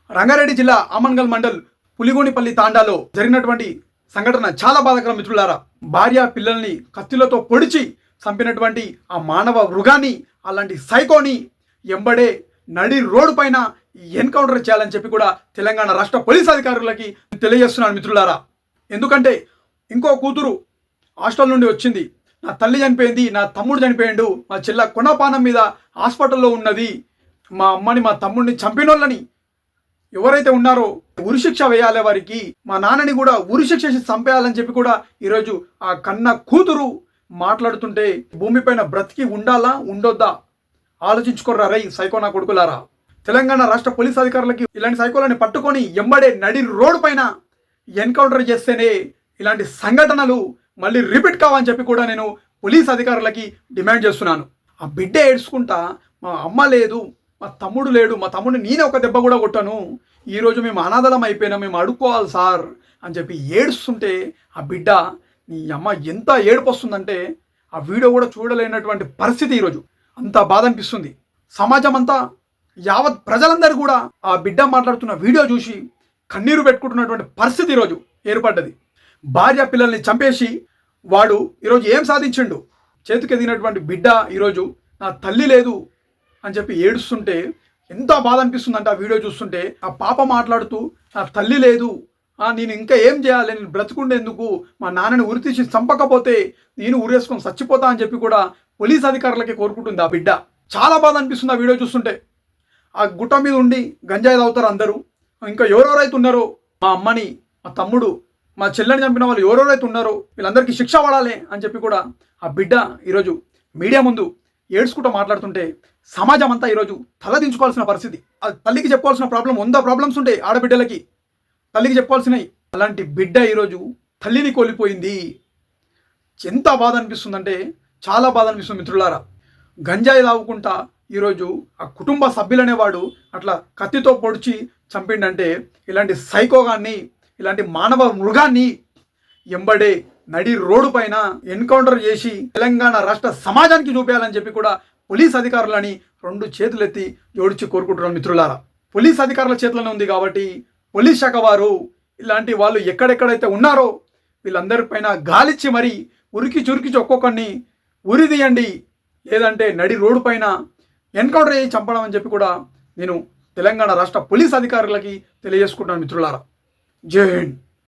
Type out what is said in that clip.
రంగారెడ్డి జిల్లా ఆమన్గల్ మండల్ పులిగోనిపల్లి తాండాలో జరిగినటువంటి సంఘటన చాలా బాధాకరం మిత్రులారా. భార్య పిల్లల్ని కత్తిలతో పొడిచి చంపినటువంటి ఆ మానవ మృగాన్ని, అలాంటి సైకోని ఎంబడే నడి రోడ్డు పైన ఎన్కౌంటర్ చేయాలని చెప్పి కూడా తెలంగాణ రాష్ట్ర పోలీస్ అధికారులకి తెలియజేస్తున్నాను మిత్రులారా. ఎందుకంటే ఇంకో కూతురు హాస్టల్ నుండి వచ్చింది, నా తల్లి చనిపోయింది, నా తమ్ముడు చనిపోయిండు, మా చెల్ల కొనపానం మీద హాస్పిటల్లో ఉన్నది, మా అమ్మని మా తమ్ముడిని చంపినోళ్ళని ఎవరైతే ఉన్నారో ఉరిశిక్ష వేయాలి, వారికి మా నాన్నని కూడా ఉరిశిక్ష చంపేయాలని చెప్పి కూడా ఈరోజు ఆ కన్న కూతురు మాట్లాడుతుంటే భూమిపైన బ్రతికి ఉండాలా ఉండొద్దా ఆలోచించుకోర్రా రై సైకోనా కొడుకులారా. తెలంగాణ రాష్ట్ర పోలీస్ అధికారులకి ఇలాంటి సైకోలని పట్టుకొని ఎంబడే నడి రోడ్డు పైన ఎన్కౌంటర్ చేస్తేనే ఇలాంటి సంఘటనలు మళ్ళీ రిపీట్ కావని చెప్పి కూడా నేను పోలీస్ అధికారులకి డిమాండ్ చేస్తున్నాను. ఆ బిడ్డ ఏడ్చుకుంటా మా అమ్మ లేదు, మా తమ్ముడు లేడు, మా తమ్ముడిని నేనే ఒక దెబ్బ కూడా కొట్టాను, ఈరోజు మేము అనాథలం అయిపోయినా, మేము అడుక్కోవాలి సార్ అని చెప్పి ఏడుస్తుంటే ఆ బిడ్డ నీ అమ్మ ఎంత ఏడుపు వస్తుందంటే ఆ వీడియో కూడా చూడలేనటువంటి పరిస్థితి. ఈరోజు అంత బాధ అనిపిస్తుంది. సమాజం అంతా యావత్ ప్రజలందరూ కూడా ఆ బిడ్డ మాట్లాడుతున్న వీడియో చూసి కన్నీరు పెట్టుకుంటున్నటువంటి పరిస్థితి ఈరోజు ఏర్పడ్డది. భార్య పిల్లల్ని చంపేసి వాడు ఈరోజు ఏం సాధించిండు? చేతికి ఎదిగినటువంటి బిడ్డ ఈరోజు నా తల్లి లేదు అని చెప్పి ఏడుస్తుంటే ఎంత బాధ అనిపిస్తుందంటే ఆ వీడియో చూస్తుంటే. ఆ పాప మాట్లాడుతూ నా తల్లి లేదు, నేను ఇంకా ఏం చేయాలి, నేను బ్రతుకుండేందుకు, మా నాన్నని ఉరి తీసి చంపకపోతే నేను ఉరేసుకొని చచ్చిపోతా అని చెప్పి కూడా పోలీస్ అధికారులకి కోరుకుంటుంది ఆ బిడ్డ. చాలా బాధ అనిపిస్తుంది ఆ వీడియో చూస్తుంటే. ఆ గుట్ట మీద ఉండి గంజాయి తాగుతారు అందరూ, ఇంకా ఎవరెవరైతే ఉన్నారో మా అమ్మని, మా తమ్ముడు, మా చెల్లెని చంపిన వాళ్ళు ఎవరెవరైతే ఉన్నారో వీళ్ళందరికీ శిక్ష పడాలి అని చెప్పి కూడా ఆ బిడ్డ ఈరోజు మీడియా ముందు ఏడ్చుకుంటూ మాట్లాడుతుంటే సమాజం అంతా ఈరోజు తలదించుకోవాల్సిన పరిస్థితి. ఆ తల్లికి చెప్పుకోవాల్సిన ప్రాబ్లమ్స్ ఉంటాయి ఆడబిడ్డలకి, తల్లికి చెప్పుకోవాల్సినవి. అలాంటి బిడ్డ ఈరోజు తల్లిని కోల్పోయింది. ఎంత బాధ అనిపిస్తుందంటే చాలా బాధ అనిపిస్తుంది మిత్రులారా. గంజాయి తాగుకుంటా ఈరోజు ఆ కుటుంబ సభ్యులనేవాడు అట్లా కత్తితో పొడిచి చంపిండంటే ఇలాంటి సైకోగాన్ని, ఇలాంటి మానవ మృగాన్ని ఎంబడే నడి రోడ్డు పైన ఎన్కౌంటర్ చేసి తెలంగాణ రాష్ట్ర సమాజానికి చూపేయాలని చెప్పి కూడా పోలీస్ అధికారులని రెండు చేతులెత్తి జోడించి కోరుకుంటున్నాను మిత్రులారా. పోలీస్ అధికారుల చేతిలోనే ఉంది కాబట్టి పోలీస్ శాఖ వారు ఇలాంటి వాళ్ళు ఎక్కడెక్కడైతే ఉన్నారో వీళ్ళందరిపైన గాలిచ్చి మరి ఉరికి చురికిచి ఒక్కొక్కరిని ఉరి తీయండి, లేదంటే నడి రోడ్డు పైన ఎన్కౌంటర్ చేసి చంపడం అని చెప్పి కూడా నేను తెలంగాణ రాష్ట్ర పోలీస్ అధికారులకి తెలియజేసుకుంటాను మిత్రులారా. జై హింద్.